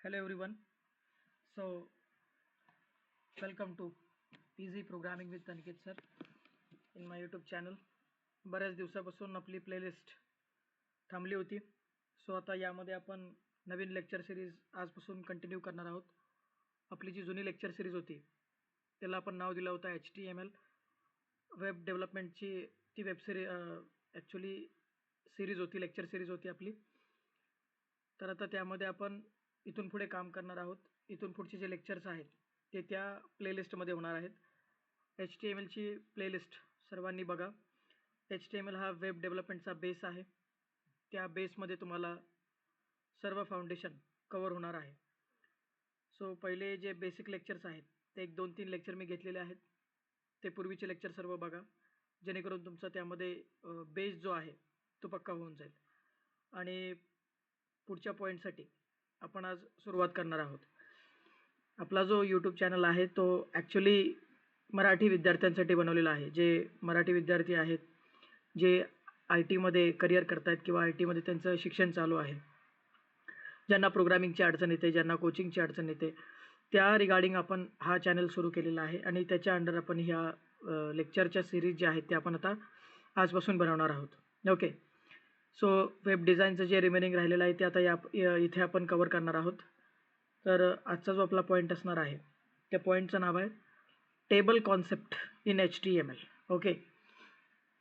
Hello everyone. So welcome to Easy Programming with Aniket sir in my YouTube channel. बऱ्याच दिवसापासून आपली playlist थांबली होती. सो आता यामध्ये आपण नवीन लेक्चर सिरीज आजपासून कंटिन्यू करणार आहोत. आपली जी जुनी लेक्चर सिरीज होती त्याला आपण नाव दिलं होतं HTML वेब डेव्हलपमेंटची ती वेब ॲक्च्युली सिरीज होती, लेक्चर सिरीज होती आपली. तर आता त्यामध्ये आपण इथून पुढे काम करणार आहोत. इथून पुढचे जे लेक्चर्स आहेत ते त्या प्लेलिस्टमध्ये होणार आहेत. HTMLची प्लेलिस्ट सर्वांनी बघा. HTML हा वेब डेव्हलपमेंटचा बेस आहे. त्या बेसमध्ये तुम्हाला सर्व फाउंडेशन कवर होणार आहे. सो पहिले जे बेसिक लेक्चर्स आहेत ते 1-2-3 लेक्चर मी घेतलेले आहेत. ते पूर्वीचे लेक्चर सर्व बघा, जेणेकरून तुमचा त्यामध्ये बेस जो आहे तो पक्का होऊन जाईल. आणि पुढच्या पॉईंटसाठी आपण आज सुरुवात करणार आहोत. आपला जो यूट्यूब चॅनल आहे तो ॲक्च्युली मराठी विद्यार्थ्यांसाठी बनवलेला आहे. जे मराठी विद्यार्थी आहेत, जे IT मध्ये करिअर करत आहेत किंवा IT मध्ये त्यांचं शिक्षण चालू आहे, ज्यांना प्रोग्रामिंगची अडचण येते, ज्यांना कोचिंगची अडचण येते, त्या रिगार्डिंग आपण हा चॅनल सुरू केलेला आहे. आणि त्याच्या अंडर आपण ह्या लेक्चरच्या सिरीज ज्या आहेत त्या आपण आता आजपासून बनवणार आहोत. ओके. सो वेब डिझाईनचं जे रिमेनिंग राहिलेलं आहे ते आता इथे आपण कवर करणार आहोत. तर आजचा जो आपला पॉईंट असणार आहे त्या पॉईंटचं नाव आहे table concept in HTML. Okay.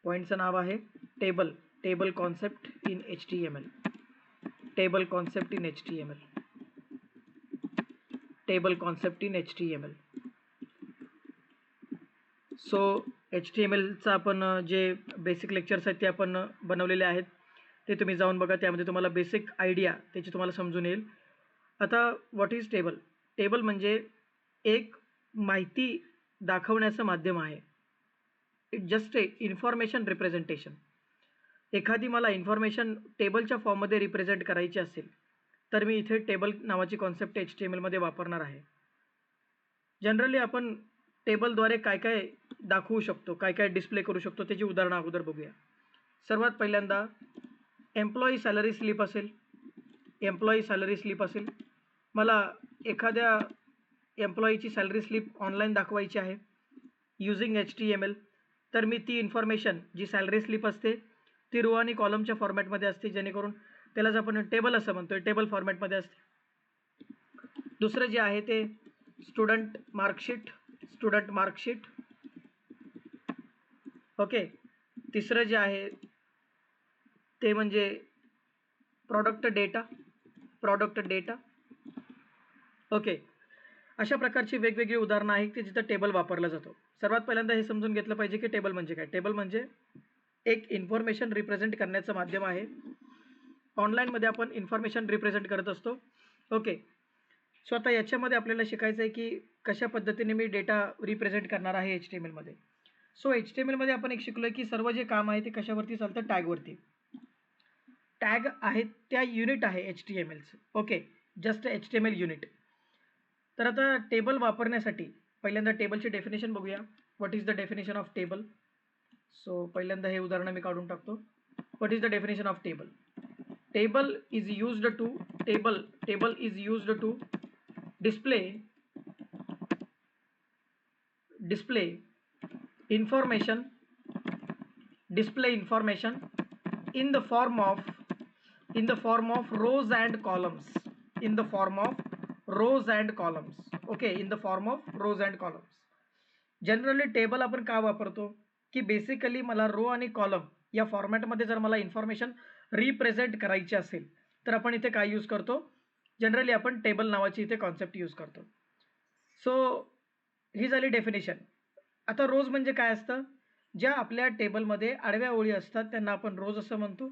पॉईंटचं नाव आहे table concept in HTML. Table concept in HTML. Table concept in HTML. So HTMLचा आपण जे बेसिक लेक्चर्स आहेत ते आपण बनवलेले आहेत. ते तुम्ही जाऊन बघा. त्यामध्ये तुम्हाला बेसिक आयडिया त्याची तुम्हाला समजून येईल. आता व्हॉट इज टेबल? टेबल म्हणजे एक माहिती दाखवण्याचं माध्यम आहे. It just a information representation. एखादी मला इन्फॉर्मेशन टेबलच्या फॉर्ममध्ये रिप्रेझेंट करायची असेल तर मी इथे टेबल नावाची कॉन्सेप्ट HTMLमध्ये वापरणार आहे. जनरली आपण टेबलद्वारे काय काय दाखवू शकतो, काय काय डिस्प्ले करू शकतो त्याची उदाहरणं अगोदर बघूया. सर्वात पहिल्यांदा एम्प्लॉई सॅलरी स्लिप असेल. मला एखाद्या एम्प्लॉईची सॅलरी स्लिप ऑनलाईन दाखवायची आहे युजिंग HTML. तर मी ती इन्फॉर्मेशन जी सॅलरी स्लिप असते ती रो आणि कॉलमच्या फॉर्मॅटमध्ये असते, जेणेकरून त्यालाच आपण टेबल असं म्हणतोय, टेबल फॉर्मॅटमध्ये असते. दुसरं जे आहे ते स्टुडंट मार्कशीट. ओके. तिसरं जे आहे ते म्हणजे प्रॉडक्ट डेटा. ओके. अशा प्रकारची वेगवेगळी उदाहरणं आहेत की जिथं टेबल वापरला जातो. सर्वात पहिल्यांदा हे समजून घेतलं पाहिजे की टेबल म्हणजे काय. टेबल म्हणजे एक इन्फॉर्मेशन रिप्रेझेंट करण्याचं माध्यम आहे. ऑनलाईनमध्ये आपण इन्फॉर्मेशन रिप्रेझेंट करत असतो. ओके. सो आता याच्यामध्ये आपल्याला शिकायचं आहे की कशा पद्धतीने मी डेटा रिप्रेझेंट करणार आहे HTMLमध्ये. सो HTMLमध्ये आपण एक शिकलो की सर्व जे काम आहे ते कशावरती चालतं, टॅगवरती. टॅग आहेत त्या युनिट आहे HTMLचं. ओके. Just HTML unit. तर आता टेबल वापरण्यासाठी पहिल्यांदा टेबलची डेफिनेशन बघूया. What is the definition of table? So पहिल्यांदा हे उदाहरण मी काढून टाकतो. What is the definition of table? Table is used to display information in the form of rows and columns. Okay, in the form of rows and columns. Generally table आपण का वापरतो की बेसिकली मला रो आणि column या फॉर्मॅटमध्ये जर मला इन्फॉर्मेशन रिप्रेझेंट करायची असेल तर आपण इथे काय यूज करतो, जनरली आपण टेबल नावाची इथे कॉन्सेप्ट यूज करतो. सो ही झाली डेफिनेशन. आता रोज म्हणजे काय असतं, ज्या आपल्या टेबलमध्ये आडव्या ओळी असतात त्यांना आपण रोज असं म्हणतो.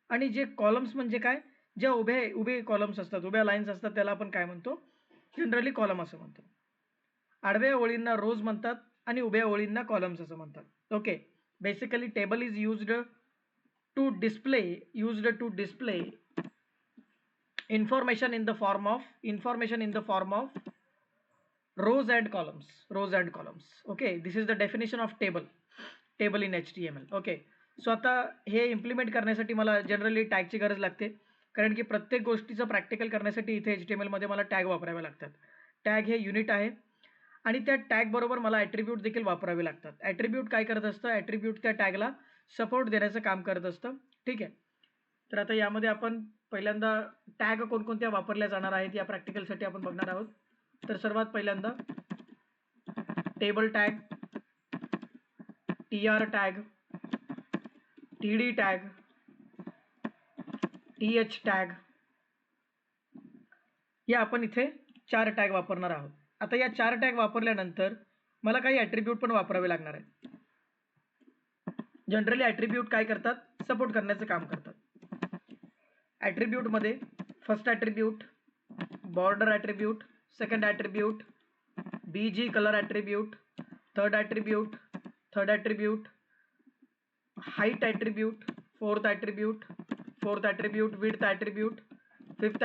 आणि जे कॉलम्स म्हणजे काय, ज्या उभे कॉलम्स असतात, उभ्या लाईन्स असतात त्याला आपण काय म्हणतो, जनरली कॉलम असं म्हणतो. आडव्या ओळींना रोज म्हणतात आणि उभ्या ओळींना कॉलम्स असं म्हणतात. Okay. Basically table is used to display information in the form of rows and columns. Okay, this is the definition of table in HTML. Okay. So आता हे इम्प्लिमेंट करण्यासाठी मला जनरली टॅगची गरज लागते. कारण की प्रत्येक गोष्टीचं प्रॅक्टिकल करण्यासाठी इथे HTML मध्ये मला टॅग वापरावे लागतात. टॅग हे युनिट आहे आणि त्या टॅग बरोबर मला ॲट्रिब्यूट देखील वापरावे लागतात. ॲट्रिब्यूट काय करत असतं, ॲट्रिब्यूट त्या टॅगला सपोर्ट देण्याचं काम करत असतं. ठीक आहे. तर आता यामध्ये आपण पहिल्यांदा टॅग कोणकोणत्या वापरल्या जाणार आहेत या प्रॅक्टिकलसाठी आपण बघणार आहोत. तर सर्वात पहिल्यांदा table tag, TR tag, TD tag, TH tag, या आपण इथे 4 टॅग वापरणार आहोत. आता या 4 टॅग वापरल्यानंतर मला काही ॲट्रिब्यूट पण वापरावे लागणार आहेत. जनरली ॲट्रिब्यूट काय करतात, सपोर्ट करण्याचं काम करतात. ॲट्रिब्यूटमध्ये first attribute border attribute, second attribute BG colour attribute, third attribute height attribute, fourth attribute width attribute, fifth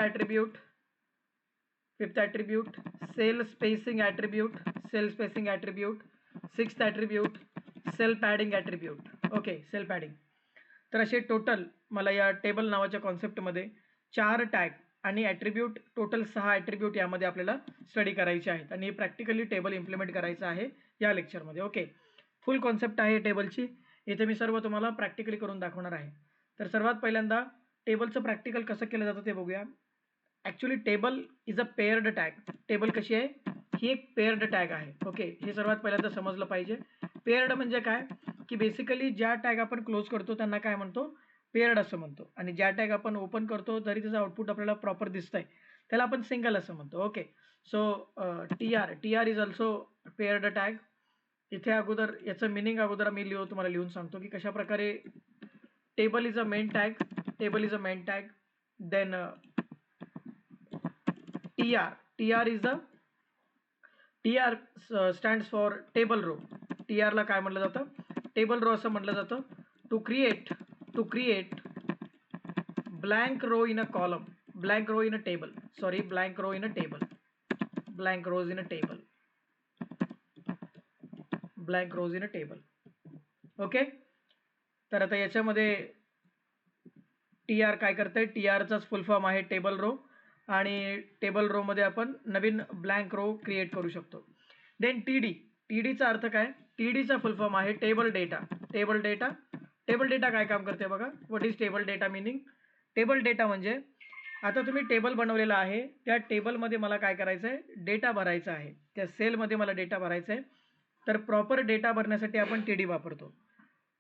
attribute cell spacing attribute, sixth attribute cell padding attribute. Okay, cell padding. तर असे total मला या table नावाच्या कॉन्सेप्टमध्ये 4 tag आणि attribute total 6 attribute यामध्ये आपल्याला study करायचे आहेत आणि प्रॅक्टिकली टेबल इम्प्लिमेंट करायचं आहे या लेक्चरमध्ये. ओके, फुल कॉन्सेप्ट आहे टेबलची. इथे मी सर्व तुम्हाला प्रॅक्टिकली करून दाखवणार आहे. तर सर्वात पहिल्यांदा टेबलचं प्रॅक्टिकल कसं केलं जातं ते बघूया. Actually table is a paired tag. Table कशी आहे, ही एक पेअर्ड टॅग आहे. ओके, हे सर्वात पहिल्यांदा समजलं पाहिजे. पेअर्ड म्हणजे काय, की बेसिकली ज्या टॅग आपण क्लोज करतो त्यांना काय म्हणतो, पेअर्ड असं म्हणतो. आणि ज्या टॅग आपण ओपन करतो तरी त्याचं आउटपुट आपल्याला प्रॉपर दिसतंय त्याला आपण सिंगल असं म्हणतो. Okay, so TR is also paired tag. इथे अगोदर याचं मिनिंग अगोदर मी तुम्हाला लिहून सांगतो की कशा प्रकारे table is a main tag. Then TR stands for table row. TR ला काय म्हटलं जातं, टेबल रो असं म्हटलं जातं. To create blank row in a column, blank row in a table. Okay, तर आता याच्यामध्ये TR काय करतंय, TRचाच फुल फॉर्म आहे टेबल रो आणि टेबल रो मध्ये आपण नवीन ब्लँक रो क्रिएट करू शकतो. देन TDचा अर्थ काय, TDचा फुल फॉर्म आहे टेबल डेटा काय काम करते बघा. What is table data meaning, table data म्हणजे आता तुम्ही टेबल बनवलेला आहे, त्या टेबलमध्ये मला काय करायचं आहे, डेटा भरायचा आहे. त्या सेलमध्ये मला डेटा भरायचा आहे. तर प्रॉपर डेटा भरण्यासाठी आपण TD वापरतो.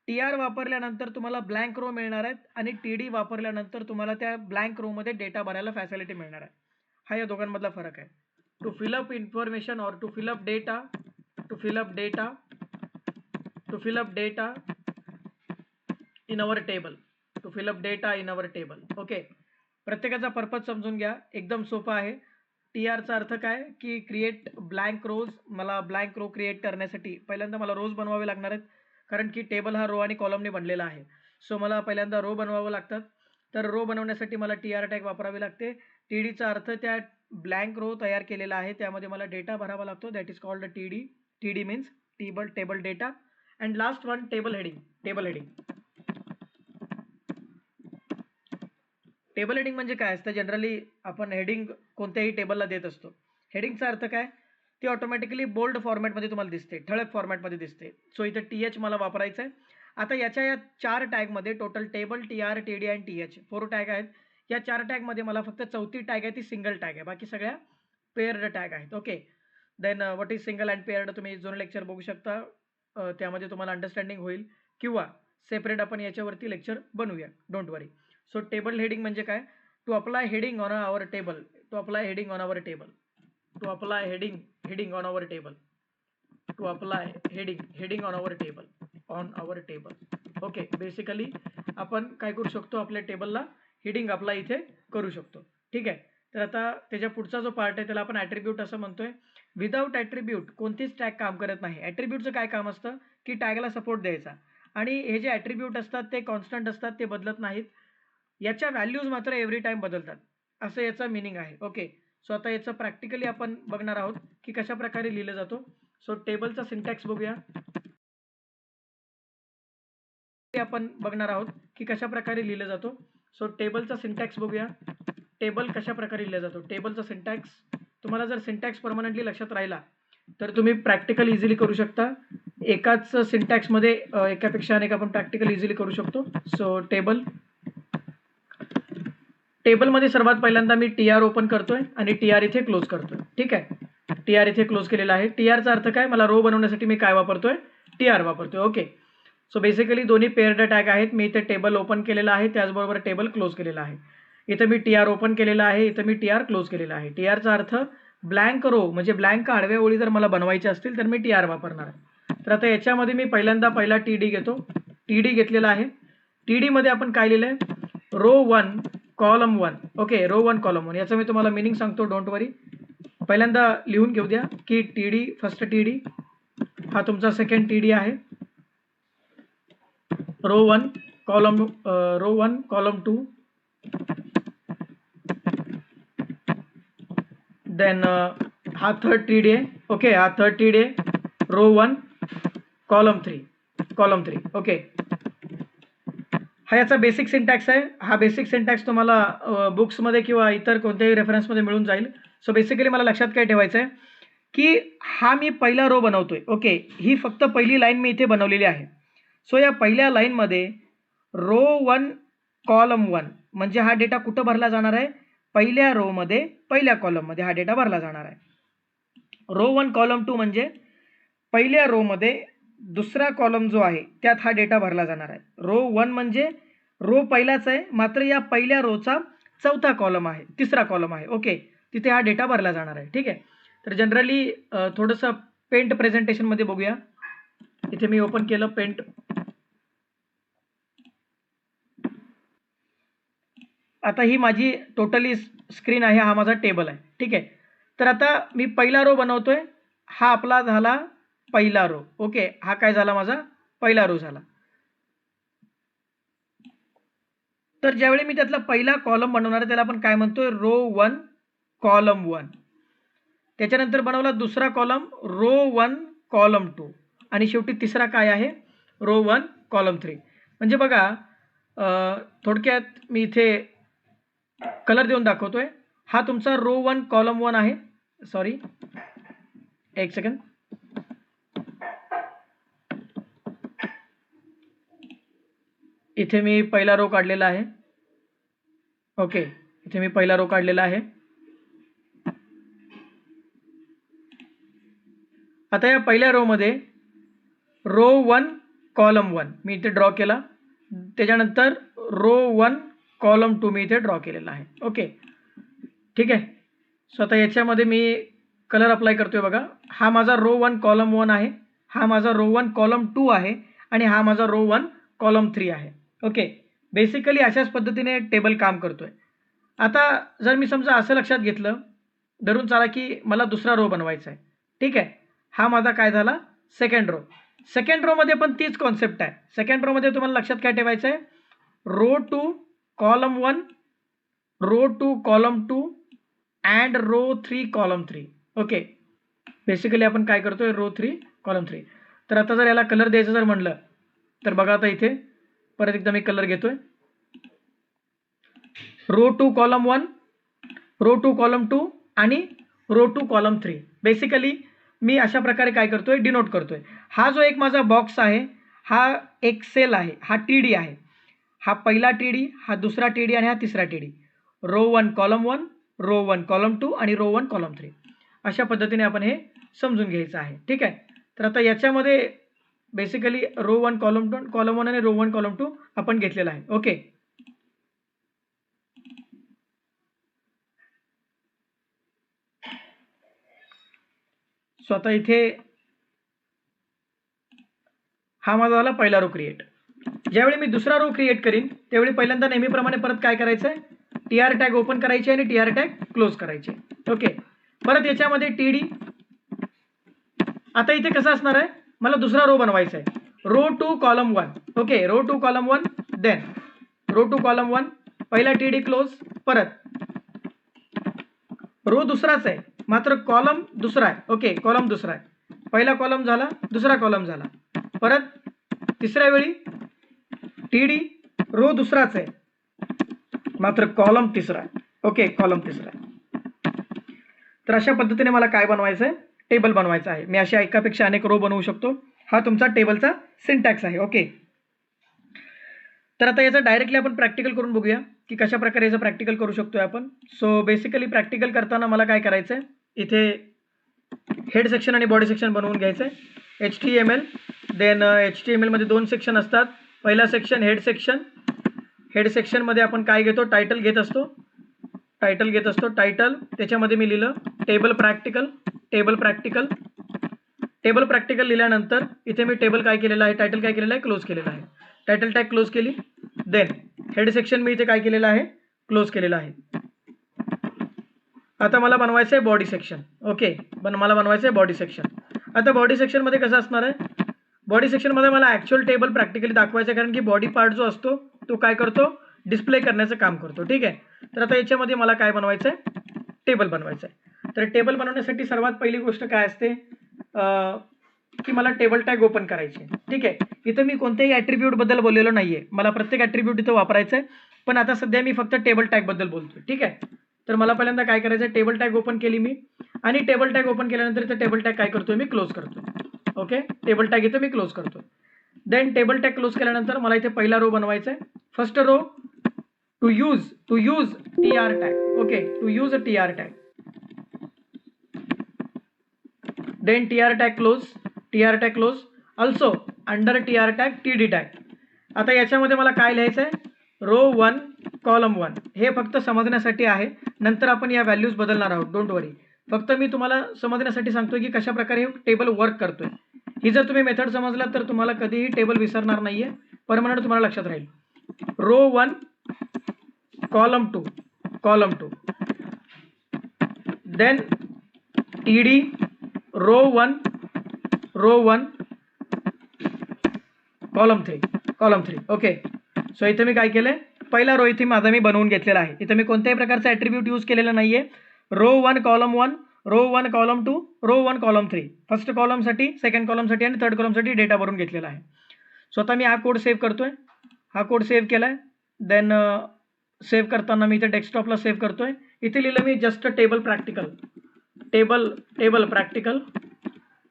TR वापरल्यानंतर तुम्हाला ब्लँक रो मिळणार आहेत आणि TD वापरल्यानंतर तुम्हाला त्या ब्लँक रोमध्ये डेटा भरायला फॅसिलिटी मिळणार आहे. हा या दोघांमधला फरक आहे. टू फिल अप इन्फॉर्मेशन और to fill up data in our table. Okay, प्रत्येकाचा पर्पज समजून घ्या, एकदम सोपा आहे. TRचा अर्थ काय, की क्रिएट ब्लँक रोज. मला ब्लँक रो क्रिएट करण्यासाठी पहिल्यांदा मला रोज बनवावे लागणार आहेत, कारण की टेबल हा रो आणि कॉलमने बनलेला आहे. सो मला पहिल्यांदा रो बनवावं लागतात. तर रो बनवण्यासाठी मला TR टॅग वापरावी लागते. TDचा अर्थ त्या ब्लँक रो तयार केलेला आहे त्यामध्ये मला डेटा भरावा लागतो, that is called TD. TD means table data. And last one table heading. Table heading म्हणजे काय असतं, जनरली आपण हेडिंग कोणत्याही टेबलला देत असतो. हेडिंगचा अर्थ काय, ती ऑटोमॅटिकली बोल्ड फॉर्मॅटमध्ये तुम्हाला दिसते, ठळक फॉर्मॅटमध्ये दिसते. सो इथे TH मला वापरायचं आहे. आता याच्या या 4 टॅगमध्ये टोटल टेबल, TR, TD आणि TH 4 टॅग आहेत. या 4 टॅगमध्ये मला फक्त चौथी टॅग आहे ती सिंगल टॅग आहे, बाकी सगळ्या पेअर्ड टॅग आहेत. Okay, then what is single and paired तुम्ही जुनं लेक्चर बघू शकता, त्यामध्ये तुम्हाला अंडरस्टँडिंग होईल, किंवा सेपरेट आपण याच्यावरती लेक्चर बनवूया, don't worry. So table heading म्हणजे काय, to apply heading on our table. Okay, basically आपण काय करू शकतो, आपल्या टेबलला हेडिंग अप्लाय इथे करू शकतो. ठीक आहे. तर आता त्याच्या पुढचा जो पार्ट आहे त्याला आपण ॲट्रिब्यूट असं म्हणतोय. विदाऊट ॲट्रिब्यूट कोणतीच टॅग काम करत नाही. ॲट्रिब्यूटचं काय काम असतं, की टॅगला सपोर्ट द्यायचा. आणि हे जे ॲट्रिब्यूट असतात ते कॉन्स्टंट असतात, ते बदलत नाहीत. याच्या व्हॅल्यूज मात्र एव्हरी टाइम बदलतात, असं याचा मिनिंग आहे. ओके, सो आता याचं प्रॅक्टिकली आपण बघणार आहोत की कशा प्रकारे लिहिलं जातो. सो टेबलचा सिंटॅक्स बघूया. आपण बघणार आहोत की कशा प्रकारे लिहिलं जातो. सो टेबलचा सिंटॅक्स बघूया. टेबल कशा प्रकारे लिहिला जातो. टेबलचा सिंटॅक्स तुम्हाला जर सिंटॅक्स परमनंटली लक्षात राहिला तर तुम्ही प्रॅक्टिकल इझिली करू शकता. एकाच सिंटॅक्समध्ये एकापेक्षा अनेक आपण प्रॅक्टिकल इझिली करू शकतो. सो टेबलमध्ये सर्वात पहिल्यांदा मी TR ओपन करतोय आणि TR इथे क्लोज करतोय. ठीक आहे, TR इथे क्लोज केलेला आहे. TRचा अर्थ काय, मला रो बनवण्यासाठी मी काय वापरतोय, TR वापरतोय. ओके, सो बेसिकली दोन्ही पेअर्ड टॅग आहेत. मी इथे टेबल ओपन केलेला आहे, त्याचबरोबर टेबल क्लोज केलेला आहे. इथं मी TR ओपन केलेला आहे, इथं मी TR क्लोज केलेला आहे. TRचा अर्थ ब्लँक रो म्हणजे ब्लँक आडव्या ओळी जर मला बनवायच्या असतील तर मी TR वापरणार आहे. तर आता याच्यामध्ये मी पहिला TD घेतो. TD घेतलेला आहे. TD मध्ये आपण काय लिहिलंय, row 1 column 1. Okay, row 1 column 1 याचं मी तुम्हाला मिनिंग सांगतो, डोंट वरी. पहिल्यांदा लिहून घेऊ द्या की TD फर्स्ट TD हा तुमचा सेकंड TD आहे. रो 1 कॉलम 2 देन हा थर्ड TD आहे. ओके, हा थर्ड TD आहे. Row 1 column 3. ओके, हा याचा बेसिक सिंटॅक्स आहे. हा बेसिक सिंटॅक्स तुम्हाला बुक्समध्ये किंवा इतर कोणत्याही रेफरन्समध्ये मिळून जाईल. सो बेसिकली मला लक्षात काय ठेवायचं आहे की हा मी पहिला रो बनवतोय. ओके, ही फक्त पहिली लाईन मी इथे बनवलेली आहे. सो या पहिल्या लाईनमध्ये रो 1 कॉलम 1 म्हणजे हा डेटा कुठं भरला जाणार आहे, पहिल्या रोमध्ये पहिल्या कॉलममध्ये हा डेटा भरला जाणार आहे. रो 1 कॉलम 2 म्हणजे पहिल्या रोमध्ये दुसरा कॉलम जो आहे त्यात हा डेटा भरला जाणार आहे. रो 1 म्हणजे रो पहिलाच आहे, मात्र या पहिल्या रोचा चौथा कॉलम आहे, तिसरा कॉलम आहे. ओके, तिथे हा डेटा भरला जाणार आहे. ठीक आहे, तर जनरली थोडंसं पेंट प्रेझेंटेशनमध्ये बघूया. इथे मी ओपन केलं पेंट. आता ही माझी टोटली स्क्रीन आहे, हा माझा टेबल आहे. ठीक आहे, तर आता मी पहिला रो बनवतोय, हा आपला झाला पहिला रो. ओके, हा काय झाला, माझा पहिला रो झाला. तर ज्यावेळी मी त्यातला पहिला कॉलम बनवणार त्याला आपण काय म्हणतोय, रो 1 कॉलम 1. त्याच्यानंतर बनवला दुसरा कॉलम, रो 1 कॉलम 2 आणि शेवटी तिसरा काय आहे, रो 1 कॉलम 3. म्हणजे बघा थोडक्यात मी इथे कलर देऊन दाखवतोय. हा तुमचा रो 1 कॉलम 1 आहे. सॉरी, एक सेकंड. इथे मी पहिला रो काढलेला आहे. ओके, इथे मी पहिला रो काढलेला आहे. आता या पहिल्या रो मध्ये रो 1 कॉलम 1 मी इथे ड्रॉ केला. त्याच्यानंतर रो 1 कॉलम 2 मी इथे ड्रॉ केलेला आहे. ओके, ठीक आहे. सो आता याच्यामध्ये मी कलर अप्लाय करतोय. बघा, हा माझा रो 1 कॉलम 1 आहे, हा माझा रो 1 कॉलम 2 आहे आणि हा माझा रो 1 कॉलम 3 आहे. ओके, बेसिकली अशाच पद्धतीने टेबल काम करतोय. आता जर मी समजा असं लक्षात घेतलं, धरून चाला की मला दुसरा रो बनवायचा आहे. ठीक आहे, हा माझा काय झाला, सेकंड रो. सेकंड रो मध्ये पण तीच कॉन्सेप्ट आहे. सेकंड रो मध्ये तुम्हाला लक्षात काय ठेवायचं आहे, row 2 column 1, row 2 column 2 and row 3 column 3. Okay, basically आपण काय करतोय, रो 3 कॉलम 3. तर आता जर याला कलर द्यायचं जर म्हणलं तर बघा, आता इथे परत एकदा मी कलर घेतोय. रो 2 कॉलम 1, रो 2 कॉलम 2 आणि रो 2 कॉलम 3. बेसिकली मी अशा प्रकारे काय करतोय, डिनोट करतोय. हा जो एक माझा बॉक्स आहे, हा एक सेल आहे, हा TD आहे. हा पहिला TD, हा दुसरा TD आणि हा तिसरा TD. Row 1 column 1, row 1 column 2 आणि रो 1 कॉलम 3. अशा पद्धतीने आपण हे समजून घ्यायचं आहे. ठीक आहे, तर आता याच्यामध्ये बेसिकली रो 1 कॉलम 1 आणि रो 1 कॉलम 2 आपण घेतलेला आहे. ओके, सो आता इथे हा माझा झाला पहिला रो क्रिएट. ज्यावेळी मी दुसरा रो क्रिएट करीन त्यावेळी पहिल्यांदा नेहमीप्रमाणे परत काय करायचं आहे, TR टॅग ओपन करायचे आणि TR टॅग क्लोज करायचे. ओके, परत याच्यामध्ये TD. आता इथे कसं असणार आहे, मला दुसरा रो बनवायचा आहे, row 2 column 1. Okay, row 2 column 1, then row 2 column 1, पहिला TD क्लोज, परत रो दुसराच आहे मात्र कॉलम दुसरा आहे. ओके, कॉलम दुसरा आहे, पहिला कॉलम झाला, दुसरा कॉलम झाला, परत तिसऱ्या वेळी TD, रो दुसराच आहे, मात्र कॉलम तिसरा आहे. ओके, कॉलम तिसरा आहे. तर अशा पद्धतीने मला काय बनवायचं आहे, टेबल बनवायचं आहे. मी अशा एकापेक्षा अनेक रो बनवू शकतो. हा तुमचा टेबलचा सिंटॅक्स आहे. ओके, तर आता याचं डायरेक्टली आपण प्रॅक्टिकल करून बघूया की कशा प्रकारे याचं प्रॅक्टिकल करू शकतोय आपण. सो बेसिकली प्रॅक्टिकल करताना मला काय करायचं आहे, इथे हेड सेक्शन आणि बॉडी सेक्शन बनवून घ्यायचं आहे. HTML, देन HTML मध्ये 2 सेक्शन असतात. पहिला सेक्शन हेड सेक्शन. हेड सेक्शनमध्ये आपण काय घेतो, टायटल घेत असतो. टायटल त्याच्यामध्ये मी लिहिलं टेबल प्रॅक्टिकल. टेबल प्रॅक्टिकल लिहिल्यानंतर इथे मी टेबल काय केलेलं आहे, टायटल काय केलेलं आहे, क्लोज केलेलं आहे. टायटल टॅग क्लोज केली. देन हेड सेक्शन मी इथे काय केलेलं आहे, क्लोज केलेलं आहे. आता मला बनवायचं आहे बॉडी सेक्शन. ओके, मला बनवायचं आहे बॉडी सेक्शन. आता बॉडी सेक्शनमध्ये कसं असणार आहे, बॉडी सेक्शनमध्ये मला ॲक्च्युअल टेबल प्रॅक्टिकली दाखवायचं आहे, कारण की बॉडी पार्ट जो असतो तो काय करतो, डिस्प्ले करण्याचं काम करतो. ठीक आहे, तर आता याच्यामध्ये मला काय बनवायचं आहे, टेबल बनवायचं आहे. तर टेबल बनवण्यासाठी सर्वात पहिली गोष्ट काय असते की मला टेबल टॅग ओपन करायची. ठीक आहे, इथं मी कोणत्याही ॲट्रिब्यूट बद्दल बोललेलो नाहीये, मला प्रत्येक ॲट्रिब्यूट इथं वापरायचं आहे, पण आता सध्या मी फक्त टेबल टॅग बद्दल बोलतोय. ठीक आहे, तर मला पहिल्यांदा काय करायचं आहे, टेबल टॅग ओपन केली मी, आणि टेबल टॅग ओपन केल्यानंतर इथं टेबल टॅग काय करतोय, मी क्लोज करतो. ओके, टेबल टॅग इथं मी क्लोज करतो. देन टेबल टॅग क्लोज केल्यानंतर मला इथे पहिला रो बनवायचा आहे. First row to use TR tag. Okay, to use TR tag. Then TR tag close. Also under TR tag TD tag. आता याच्यामध्ये मला काय लिहायचं आहे, रो 1 कॉलम 1. हे फक्त समजण्यासाठी आहे, नंतर आपण या व्हॅल्यूज बदलणार आहोत. डोंट वरी, फक्त मी तुम्हाला समजण्यासाठी सांगतोय की कशा प्रकारे हे टेबल वर्क करतोय. ही जर तुम्ही मेथड समजलात तर तुम्हाला कधीही टेबल विसरणार नाहीये, परमनंट तुम्हाला लक्षात राहील. Row 1 column 2. Then TD row 1 column 3. Okay, so इथे मी काय केलंय, पहिला रो इथे माझा मी बनवून घेतलेला आहे. इथे मी कोणत्याही प्रकारचा ॲट्रिब्यूट यूज केलेला नाहीये. Row 1 column 1, row 1 column 2, row 1 column 3. First कॉलमसाठी, सेकंड कॉलमसाठी आणि थर्ड कॉलमसाठी डेटा भरून घेतलेला आहे. सो आता मी हा कोड सेव्ह करतोय. हा कोड सेव्ह केलाय. देन सेव्ह करताना मी इथे डेस्कटॉपला सेव्ह करतोय. इथे लिहिलं मी just table practical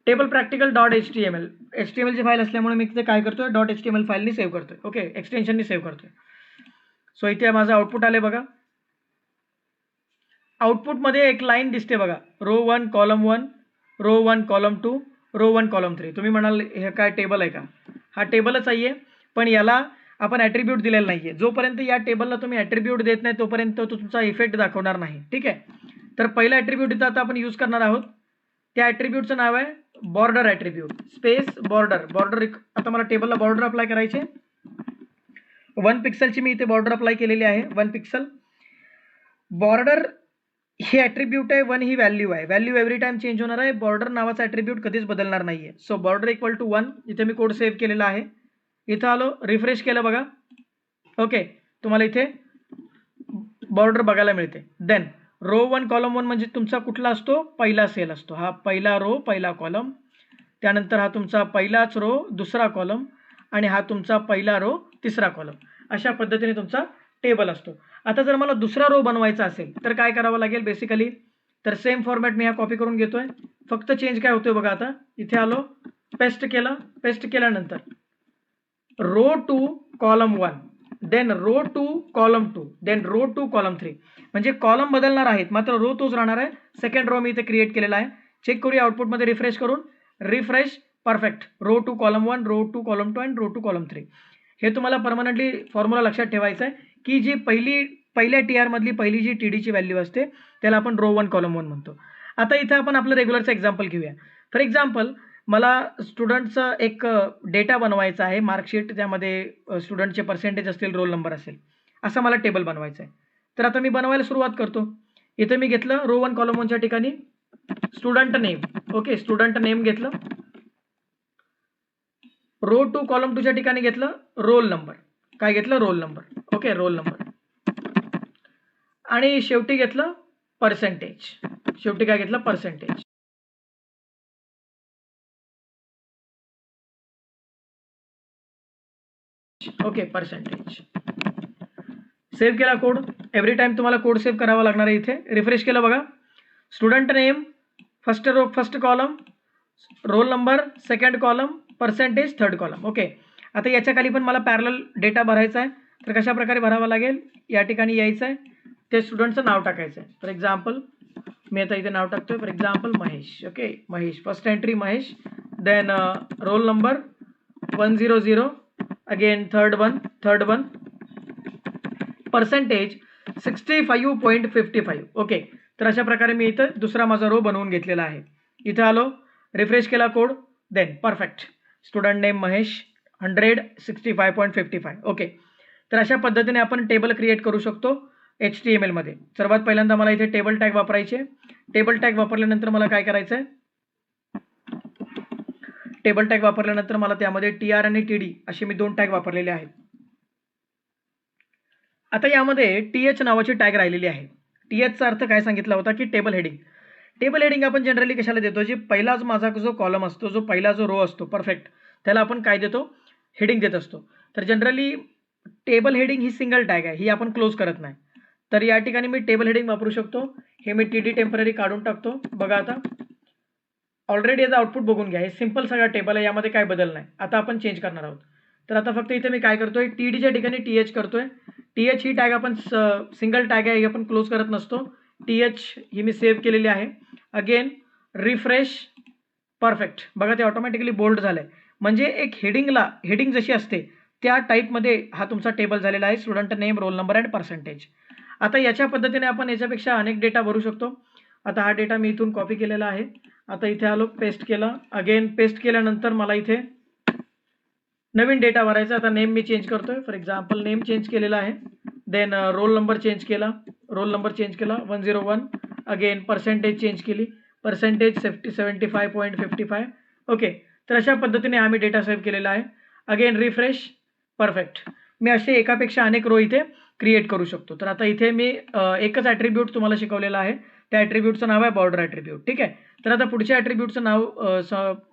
.html. HTML ची फाईल असल्यामुळे मी इथे काय करतोय, .html फाईलनी सेव्ह करतोय. ओके, एक्सटेन्शननी सेव्ह करतोय. सो इथे माझं आउटपुट आले बघा. आउटपुटमध्ये एक लाईन दिसते बघा, row 1 column 1, row 1 column 2, row 1 column 3. तुम्ही म्हणाल हे काय टेबल आहे का? हा टेबलच आहे, पण याला आपण ॲट्रिब्यूट दिलेला नाहीये. जोपर्यंत या टेबलला तुम्ही ॲट्रिब्यूट देत नाही तोपर्यंत तो तुमचा इफेक्ट दाखवणार नाही. ठीक आहे, तर पहिला ॲट्रिब्यूट इथं आता आपण यूज करणार आहोत. त्या ॲट्रिब्यूटचं नाव आहे बॉर्डर ॲट्रिब्यूट. Space border. आता मला टेबलला बॉर्डर अप्लाय करायचे. 1 पिक्सलची मी इथे बॉर्डर अप्लाय केलेली आहे. 1 पिक्सल बॉर्डर हे ॲट्रिब्यूट आहे. 1 ही व्हॅल्यू आहे. व्हॅल्यू एव्हरी टाइम चेंज होणार आहे. बॉर्डर नावाचा ॲट्रिब्यूट कधीच बदलणार नाहीये. So border equal to 1. इथे मी कोड सेव्ह केलेला आहे. इथं आलो, रिफ्रेश केलं बघा. ओके, तुम्हाला इथे बॉर्डर बघायला मिळते. देन रो 1 कॉलम 1 म्हणजे तुमचा कुठला असतो, पहिला सेल असतो. हा पहिला रो, पहिला कॉलम. त्यानंतर हा तुमचा पहिलाच रो, दुसरा कॉलम, आणि हा तुमचा पहिला रो, तिसरा कॉलम. अशा पद्धतीने तुमचा टेबल असतो. आता जर मला दुसरा रो बनवायचा असेल तर काय करावं लागेल बेसिकली, तर सेम फॉर्मॅट मी हा कॉपी करून घेतोय. फक्त चेंज काय होतोय बघा. आता इथे आलो, पेस्ट केल्यानंतर row 2 column 1, then row 2 column 2, then row 2 column 3. म्हणजे कॉलम बदलणार आहेत, मात्र रो तोच राहणार आहे. सेकंड रो मी इथे क्रिएट केलेला आहे. चेक करूया आउटपुटमध्ये रिफ्रेश करून. Refresh, perfect. Row 2 column 1, row 2 column 2 आणि रो 2 कॉलम 3. हे तुम्हाला परमनंटली फॉर्म्युला लक्षात ठेवायचा आहे की जी पहिल्या TR मधली पहिली जी TD ची व्हॅल्यू असते त्याला आपण रो 1 कॉलम 1 म्हणतो. आता इथे आपण आपलं रेग्युलरचं एक्झाम्पल घेऊया. फॉर एक्झाम्पल, मला स्टुडंटचा एक डेटा बनवायचा आहे, मार्कशीट. त्यामध्ये स्टुडंटचे पर्सेंटेज असतील, रोल नंबर असेल, असं मला टेबल बनवायचं आहे. तर आता मी बनवायला सुरुवात करतो. इथे मी घेतलं रो 1 कॉलम 1च्या ठिकाणी student name. Okay, student name घेतलं. रो 2 कॉलम 2च्या ठिकाणी घेतलं रोल नंबर. काय घेतलं, roll number. Okay, roll number. आणि शेवटी घेतलं पर्सेंटेज. शेवटी काय घेतलं, पर्सेंटेज. Okay, percentage. सेव्ह केला कोड. एव्हरी टाइम तुम्हाला कोड सेव्ह करावा लागणार आहे. इथे रिफ्रेश केलं बघा, student name first column, roll number second column, percentage third column. Okay, आता याच्या खाली पण मला पॅरलल डेटा भरायचा आहे. तर कशा प्रकारे भरावा लागेल, या ठिकाणी यायचं आहे, ते स्टुडंटचं नाव टाकायचं आहे. फॉर एक्झाम्पल मी आता इथे नाव टाकतोय, for example Mahesh. Okay, Mahesh, first entry Mahesh, then roll number 100, again third one, percentage 65.55. Okay, तर अशा प्रकारे मी इथं दुसरा माझा रो बनवून घेतलेला आहे. इथं आलो, रिफ्रेश केला code, then perfect, student name Mahesh 165.55. Okay, तर अशा पद्धतीने आपण टेबल क्रिएट करू शकतो HTML मध्ये. सर्वात पहिल्यांदा मला इथे टेबल टॅग वापरायचे. टेबल टॅग वापरल्यानंतर मला काय करायचं आहे, टेबल टॅग वापरल्यानंतर मला त्यामध्ये TR आणि TD असे मी 2 टॅग वापरलेले आहेत. आता यामध्ये TH नावाची टॅग राहिलेली आहे. THचा अर्थ काय सांगितला होता की टेबल हेडिंग. टेबल हेडिंग आपण जनरली कशाला देतो, जे पहिला माझा जो कॉलम असतो, जो पहिला जो रो असतो परफेक्ट, त्याला आपण काय देतो, हेडिंग देत असतो. तर जनरली टेबल हेडिंग ही सिंगल टॅग आहे, ही आपण क्लोज करत नाही. तर या ठिकाणी मी टेबल हेडिंग वापरू शकतो. हे मी TD टेम्पररी काढून टाकतो. बघा आता ऑलरेडी याचं आउटपुट बघून घ्या, हे सिंपल सगळा टेबल आहे, यामध्ये काय बदल नाही. आता आपण चेंज करणार आहोत. तर आता फक्त इथे मी काय करतोय, TDच्या ठिकाणी TH करतोय. TH ही टॅग आपण सिंगल टॅग आहे, ही आपण क्लोज करत नसतो. TH ही मी सेव्ह केलेली आहे. Again refresh, perfect. बघा ते ऑटोमॅटिकली बोल्ड झालंय. म्हणजे एक हेडिंग जशी असते त्या टाईपमध्ये हा तुमचा टेबल झालेला आहे, student name, roll number and percentage. आता याच्या पद्धतीने आपण याच्यापेक्षा अनेक डेटा भरू शकतो. आता हा डेटा मी इथून कॉपी केलेला आहे. आता इथे आलो, पेस्ट केला. अगेन पेस्ट केल्यानंतर मला इथे नवीन डेटा भरायचा. आता नेम मी चेंज करतोय, फॉर एक्झाम्पल नेम चेंज केलेला आहे. देन रोल नंबर चेंज केला, 101. अगेन पर्सेंटेज चेंज केली, पर्सेंटेज 75.55. ओके, तर अशा पद्धतीने आम्ही डेटा सेव्ह केलेला आहे. Again refresh, perfect. मी असे एकापेक्षा अनेक रो इथे क्रिएट करू शकतो. तर आता इथे मी एकच ॲट्रिब्यूट तुम्हाला शिकवलेला आहे. त्या ॲट्रिब्यूटचं नाव आहे बॉर्डर ॲट्रिब्यूट. ठीक आहे, तर आता पुढच्या ॲट्रिब्यूटचं नाव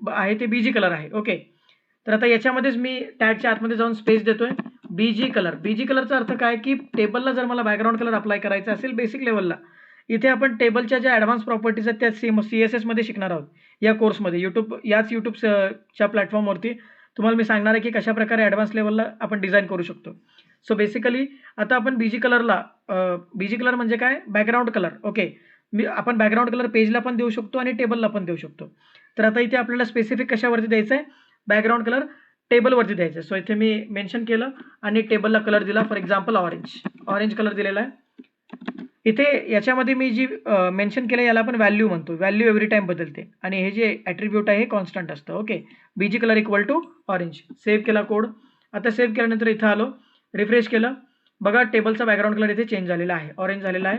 आहे ते BG कलर आहे. ओके, तर आता याच्यामध्येच मी टॅगच्या आतमध्ये जाऊन स्पेस देतोय. BG कलरचा अर्थ काय की टेबलला जर मला बॅकग्राऊंड कलर अप्लाय करायचा असेल बेसिक लेवलला, इथे आपण टेबलच्या ज्या ॲडव्हान्स प्रॉपर्टीज आहेत त्या CSS मध्ये शिकणार आहोत या कोर्समध्ये. याच यूट्यूबच्या प्लॅटफॉर्मवरती तुम्हाला मी सांगणार आहे की कशा प्रकारे ॲडव्हान्स लेवलला आपण डिझाईन करू शकतो. सो बेसिकली आता आपण BG कलर म्हणजे काय, बॅकग्राऊंड कलर. ओके, आपण बॅकग्राऊंड कलर पेजला पण देऊ शकतो आणि टेबलला पण देऊ शकतो. तर आता इथे आपल्याला स्पेसिफिक कशावरती द्यायचं आहे, बॅकग्राऊंड कलर टेबलवरती द्यायचं आहे. सो इथे मी मेन्शन केलं आणि टेबलला कलर दिला, फॉर एक्झाम्पल ऑरेंज कलर दिलेला आहे. इथे याच्यामध्ये मी जी मेन्शन केलं याला आपण व्हॅल्यू म्हणतो. व्हॅल्यू एव्हरी टाइम बदलते आणि हे जे ॲट्रिब्यूट आहे हे कॉन्स्टंट असतं. Okay, BG colour equal to orange. Save केला कोड. आता सेव्ह केल्यानंतर इथं आलो, रिफ्रेश केलं. बघा टेबलचा बॅकग्राऊंड कलर इथे चेंज झालेला आहे, ऑरेंज झालेला आहे.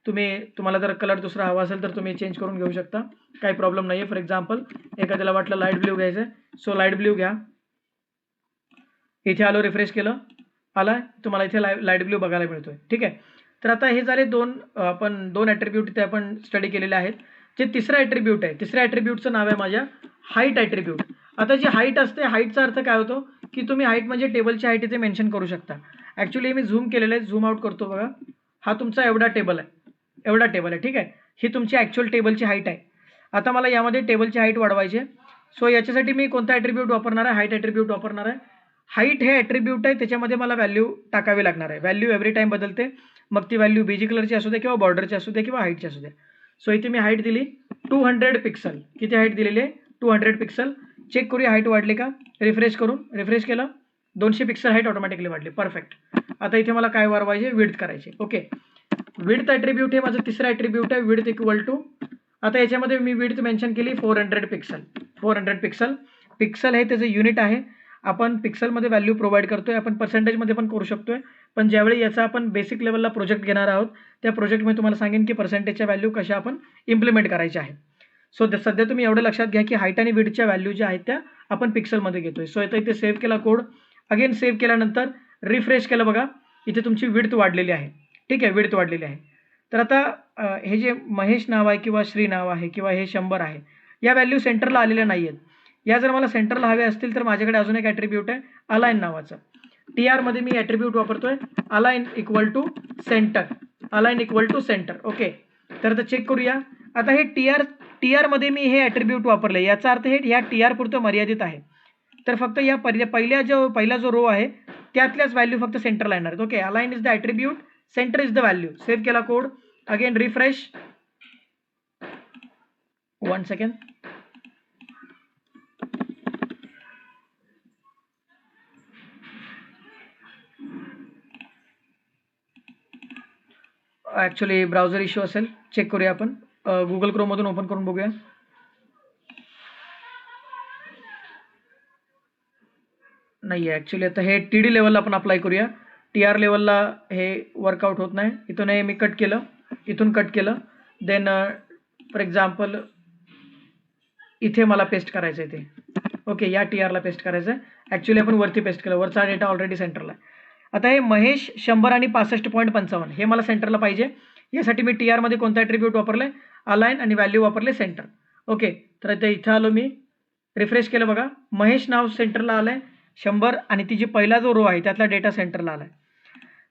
तुम्हाला जर कलर दुसरा हवा असेल तर तुम्ही चेंज करून घेऊ शकता, काही प्रॉब्लेम नाही आहे. फॉर एक्झाम्पल एखाद्याला वाटलं लाईट ब्ल्यू घ्यायचं आहे, सो लाईट ब्ल्यू घ्या. इथे आलो, रिफ्रेश केलं, आला, तुम्हाला इथे लाईट ब्ल्यू बघायला मिळतोय. ठीक आहे, तर आता हे झाले आपण दोन ॲट्रिब्यूट इथे आपण स्टडी केलेले आहेत. जे तिसरा ॲट्रिब्यूट आहे, तिसऱ्या ॲट्रिब्यूटचं नाव आहे माझ्या हाईट ॲट्रिब्यूट. आता जी हाईट असते, हाईटचा अर्थ काय होतो की तुम्ही हाईट म्हणजे टेबलची हाईट इथे मेन्शन करू शकता. ॲक्च्युली मी झूम केलेलं आहे, झूम आउट करतो. बघा हा तुमचा एवढा टेबल आहे. ठीक आहे, ही तुमची ॲक्च्युअल टेबलची हाईट आहे. आता मला यामध्ये टेबलची हाईट वाढवायची आहे. सो याच्यासाठी मी कोणता ॲट्रिब्यूट वापरणार आहे, हाईट ॲट्रिब्यूट वापरणार आहे. हाईट हे ॲट्रिब्यूट आहे, त्याच्यामध्ये मला व्हॅल्यू टाकावी लागणार आहे. व्हॅल्यू एव्हरी टाइम बदलते, मग ती व्हॅल्यू BG कलरची असू दे किंवा बॉर्डरची असू दे किंवा हाईटची असू दे. सो इथे मी हाईट दिली 200 पिक्सल. किती हाईट दिलेली आहे, 200 पिक्सल. चेक करूया हाईट वाढली का, रिफ्रेश केलं, 200 पिक्सल हाईट ऑटोमॅटिकली वाढली. परफेक्ट. आता इथे मला काय वाढवायचे, विड्थ करायचे. ओके, विड्थ ॲट्रिब्यूट हे माझं तिसरं ॲट्रिब्यूट आहे, विड्थ इक्वल टू. आता याच्यामध्ये मी विड्थ मेन्शन केली 400 पिक्सल. पिक्सल हे त्याचं युनिट आहे. आपण पिक्सलमध्ये व्हॅल्यू प्रोव्हाइड करतोय, आपण पर्सेंटेजमध्ये पण करू शकतोय. पण ज्यावेळी याचा आपण बेसिक लेवलला प्रोजेक्ट घेणार आहोत त्या प्रोजेक्टमध्ये तुम्हाला सांगेन की पर्सेंटेजच्या व्हॅल्यू कशा आपण इम्प्लिमेंट करायच्या आहेत. सो सध्या तुम्ही एवढं लक्षात घ्या की हाईट आणि विड्थच्या व्हॅल्यू ज्या आहेत त्या आपण पिक्सलमध्ये घेतोय. सो आता इथे सेव्ह केला कोड. अगेन सेव्ह केल्यानंतर रिफ्रेश केलं. बघा इथे तुमची विड्थ वाढलेली आहे. ठीक आहे, विड्थ वाढलेली आहे. तर आता हे जे महेश नाव आहे किंवा श्री नाव आहे किंवा हे 100 आहे, या व्हॅल्यू सेंटरला आलेल्या नाही आहेत. या जर मला सेंटरला हव्या असतील तर माझ्याकडे अजून एक ॲट्रिब्यूट आहे अलाइन नावाचं. TR मध्ये मी ॲट्रिब्यूट वापरतोय align equal to centre, align equal to centre. Okay, तर आता चेक करूया. आता हे TR मध्ये मी हे ॲट्रिब्यूट वापरले, याचा अर्थ हे ह्या TR पुरतं मर्यादित आहे. तर फक्त या पहिला जो रो आहे त्यातल्याच व्हॅल्यू फक्त सेंटरला येणार आहेत. Okay, align is the attribute, centre is the value. Save केला code, again refresh. 1 second. Actually browser issue असेल, चेक करूया आपण. गुगल क्रोममधून ओपन करून बघूया. नाही आहे ॲक्च्युली. आता हे TD लेवलला आपण अप्लाय करूया. TR लेवलला हे वर्कआउट होत नाही. इथून हे मी कट केलं, इथून कट केलं, देन फॉर एक्झाम्पल इथे मला पेस्ट करायचं आहे ते. ओके, या TRला पेस्ट करायचं आहे. ॲक्च्युली आपण वरती पेस्ट केलं, वरचा डेटा ऑलरेडी सेंटरला आहे. आता हे महेश 100 आणि 65.55 हे मला सेंटरला पाहिजे. यासाठी मी TR मध्ये कोणता ॲट्रिब्यूट वापरले, अलाइन आणि व्हॅल्यू वापरले सेंटर. ओके, तर आता इथं आलो मी, रिफ्रेश केलं बघा, महेश नाव सेंटरला आलंय 100 आणि ती जी पहिला जो रो आहे त्यातला डेटा सेंटरला आलाय.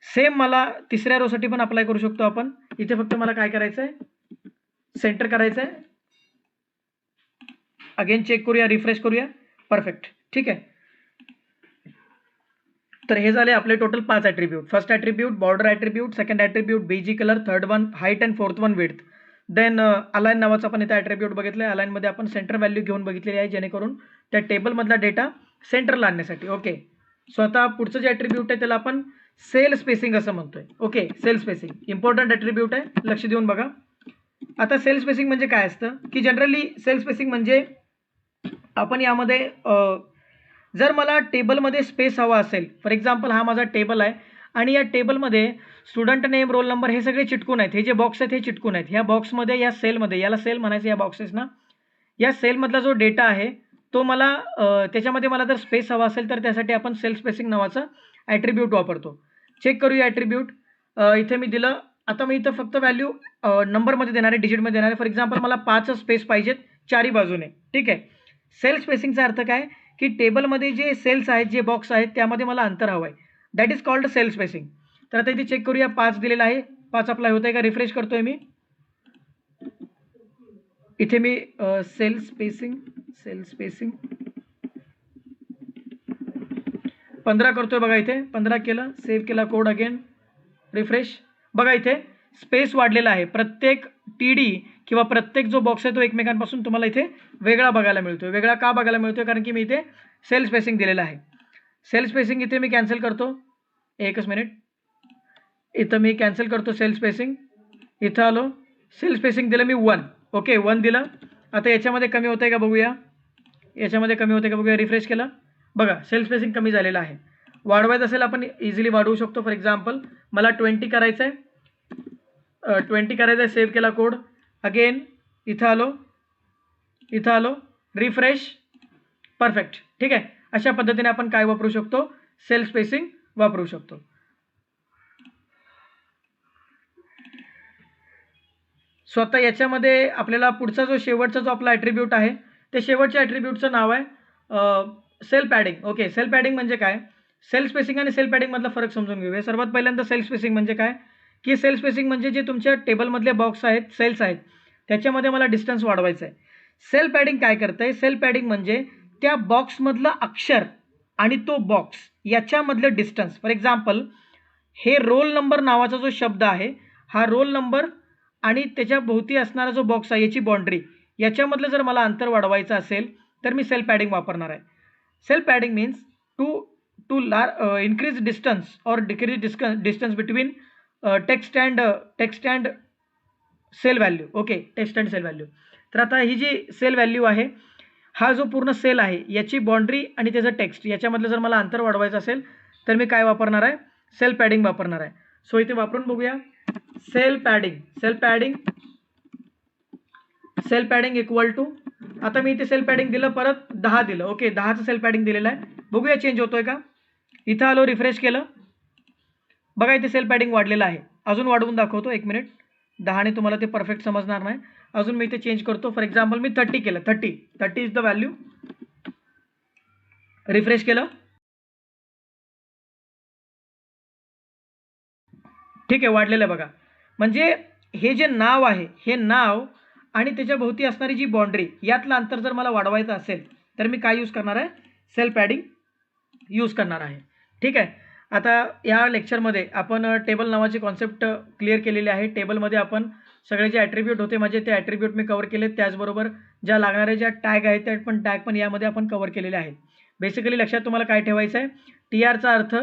सेम मला तिसऱ्या रोसाठी पण अप्लाय करू शकतो आपण. इथे फक्त मला काय करायचं आहे, सेंटर करायचं आहे. अगेन चेक करूया, रिफ्रेश करूया. परफेक्ट, ठीक आहे. तर हे झाले आपले total 5 attribute. First attribute border attribute, second attribute BG colour, third one height and fourth one width. Then align नावाचा आपण इथे ॲट्रिब्यूट बघितलं आहे. अलाइनमध्ये आपण सेंटर व्हॅल्यू घेऊन बघितलेली आहे, जेणेकरून त्या टेबलमधला डेटा सेंटरला आणण्यासाठी. ओके, सो आता पुढचं जे ॲट्रिब्यूट आहे त्याला आपण सेल स्पेसिंग असं म्हणतोय. Okay, cell spacing important attribute आहे, लक्ष देऊन बघा. आता सेल स्पेसिंग म्हणजे काय असतं की जनरली सेल स्पेसिंग म्हणजे आपण यामध्ये जर मला टेबलमध्ये स्पेस हवा असेल, फॉर एक्झाम्पल हा माझा टेबल आहे आणि या टेबलमध्ये स्टुडंट नेम, रोल नंबर हे सगळे चिटकून आहेत. हे जे बॉक्स आहेत हे चिटकून आहेत. ह्या बॉक्समध्ये, या सेलमध्ये, याला सेल म्हणायचं, या बॉक्सेसना, या सेलमधला जो डेटा आहे तो मला त्याच्यामध्ये मला जर स्पेस हवा असेल तर त्यासाठी आपण सेल स्पेसिंग नावाचं ॲट्रिब्यूट वापरतो. चेक करूया ॲट्रिब्यूट. इथे मी दिलं. आता मी इथं फक्त व्हॅल्यू नंबरमध्ये देणार आहे, डिजिटमध्ये देणार आहे. फॉर एक्झाम्पल मला 5 स्पेस पाहिजेत चारही बाजूने. ठीक आहे. सेल स्पेसिंगचा अर्थ काय की टेबलमध्ये जे सेल्स आहेत, जे बॉक्स आहेत त्यामध्ये मला अंतर हवं आहे. That is called cell spacing. तर आता इथे चेक करूया, 5 दिलेला आहे. 5 अप्लाय होत आहे का, रिफ्रेश करतोय मी. इथे मी सेल स्पेसिंग 15 करतोय बघा. इथे 15 केलं, सेव्ह केला कोड, अगेन रिफ्रेश. बघा इथे स्पेस वाढलेला आहे. प्रत्येक TD किंवा प्रत्येक जो बॉक्स आहे तो एकमेकांपासून तुम्हाला इथे वेगळा बघायला मिळतोय. वेगळा का बघायला मिळतोय, कारण की मी इथे सेल स्पेसिंग दिलेला आहे. सेल स्पेसिंग इथे मी कॅन्सल करतो. एकच मिनिट. इथं मी कॅन्सल करतो सेल स्पेसिंग. इथं आलो, सेल स्पेसिंग दिलं मी 1. ओके, 1 दिलं. आता याच्यामध्ये कमी होतंय का बघूया, याच्यामध्ये कमी होतंय का बघूया. रिफ्रेश केला, बघा सेल स्पेसिंग कमी झालेलं आहे. वाढवायचं असेल आपण इझिली वाढवू शकतो. फॉर एक्झाम्पल मला 20 करायचं आहे, 20 करायचं आहे. सेव्ह केला कोड, अगेन इथं आलो, रिफ्रेश. परफेक्ट, ठीक आहे. अशा पद्धतीने आपण काय वापरू शकतो, सेल स्पेसिंग वापरू शकतो. सो आता याच्यामध्ये आपल्याला पुढचा जो शेवटचा जो आपला ॲट्रिब्यूट आहे, त्या शेवटच्या ॲट्रिब्यूटचं नाव आहे cell padding. Okay, cell padding म्हणजे काय, सेल स्पेसिंग आणि सेल पॅडिंग मधला फरक समजून घेऊया. सर्वात पहिल्यांदा सेल स्पेसिंग म्हणजे काय की सेल स्पेसिंग म्हणजे जे तुमच्या टेबलमधले बॉक्स आहेत, सेल्स आहेत, त्याच्यामध्ये मला डिस्टन्स वाढवायचं आहे. सेल पॅडिंग काय करतंय, सेल पॅडिंग म्हणजे त्या बॉक्समधलं अक्षर आणि तो बॉक्स याच्यामधलं डिस्टन्स. फॉर एक्झाम्पल हे रोल नंबर नावाचा जो शब्द आहे, हा रोल नंबर आणि त्याच्या भोवती असणारा जो बॉक्स आहे याची बाउंड्री, याच्यामधलं जर मला अंतर वाढवायचं असेल तर मी सेल पॅडिंग वापरणार आहे. Cell padding means to increase distance or decrease distance between text and cell value. Okay, text and cell value. तर आता ही जी सेल व्हॅल्यू आहे, हा जो पूर्ण सेल आहे याची बाउंड्री आणि त्याचं टेक्स्ट याच्यामधलं जर मला अंतर वाढवायचं असेल तर मी काय वापरणार आहे, सेल पॅडिंग वापरणार आहे. सो इथे वापरून बघूया. सेल पॅडिंग इक्वल टू, आता मी इथे सेल पॅडिंग दिलं, परत 10 दिलं. ओके, 10चं सेल पॅडिंग दिलेलं आहे. बघूया चेंज होतोय का. इथं आलो, रिफ्रेश केलं, बघा इथे सेल पॅडिंग वाढलेलं आहे. अजून वाढवून दाखवतो, 1 मिनिट. 10ने तुम्हाला ते परफेक्ट समजणार नाही. अजून मी इथे चेंज करतो. फॉर एक्झाम्पल मी 30 केलं. 30 इज द व्हॅल्यू. रिफ्रेश केलं, ठीक आहे, वाढलेलं आहे बघा. म्हणजे हे जे नाव आहे, हे नाव आणि त्याच्या भोवती असणारी जी बाउंड्री यातलं अंतर जर मला वाढवायचं असेल तर मी काय यूज करणार आहे? सेल पॅडिंग यूज करणार आहे. ठीक आहे. आता या लेक्चरमध्ये आपण टेबल नावाची कॉन्सेप्ट क्लिअर केलेली आहे. टेबलमध्ये आपण सगळे जे ॲट्रिब्यूट होते माझे ते ॲट्रिब्यूट मी कव्हर केले. त्याचबरोबर ज्या लागणाऱ्या ज्या टॅग आहेत त्या पण टॅग पण यामध्ये आपण कव्हर केलेले आहेत. बेसिकली लक्षात तुम्हाला काय ठेवायचं आहे? TRचा अर्थ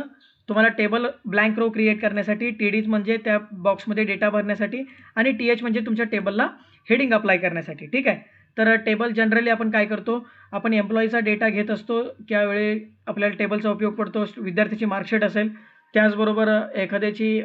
तुम्हाला टेबल ब्लँक रो क्रिएट करण्यासाठी, TD म्हणजे त्या बॉक्समध्ये डेटा भरण्यासाठी आणि TH म्हणजे तुमच्या टेबलला हेडिंग अप्लाय करण्यासाठी. ठीक आहे. तर टेबल जनरली आपण काय करतो? आपण एम्प्लॉईचा डेटा घेत असतो, त्यावेळी आपल्याला टेबलचा उपयोग पडतो. विद्यार्थ्याची मार्कशीट असेल, त्याचबरोबर एखाद्याची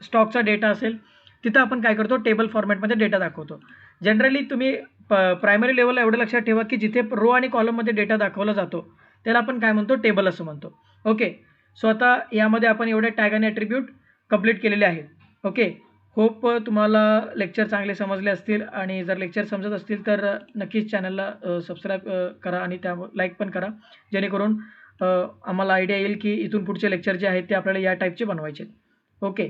स्टॉकचा डेटा असेल, तिथं आपण काय करतो? टेबल फॉर्मॅटमध्ये डेटा दाखवतो. जनरली तुम्ही प्रायमरी लेवलला एवढं लक्षात ठेवा की जिथे रो आणि कॉलममध्ये डेटा दाखवला जातो त्याला आपण काय म्हणतो? टेबल असं म्हणतो. ओके. सो आता यामध्ये आपण एवढे टॅग आणि ॲट्रिब्यूट कंप्लीट केलेले आहेत. ओके. होप तुम्हाला लेक्चर चांगले समजले असतील आणि जर लेक्चर समजत असतील तर नक्कीच चॅनलला सबस्क्राईब करा आणि त्या लाईक पण करा, जेणेकरून आम्हाला आयडिया येईल की इथून पुढचे लेक्चर जे आहेत ते आपल्याला या टाईपचे बनवायचे. ओके.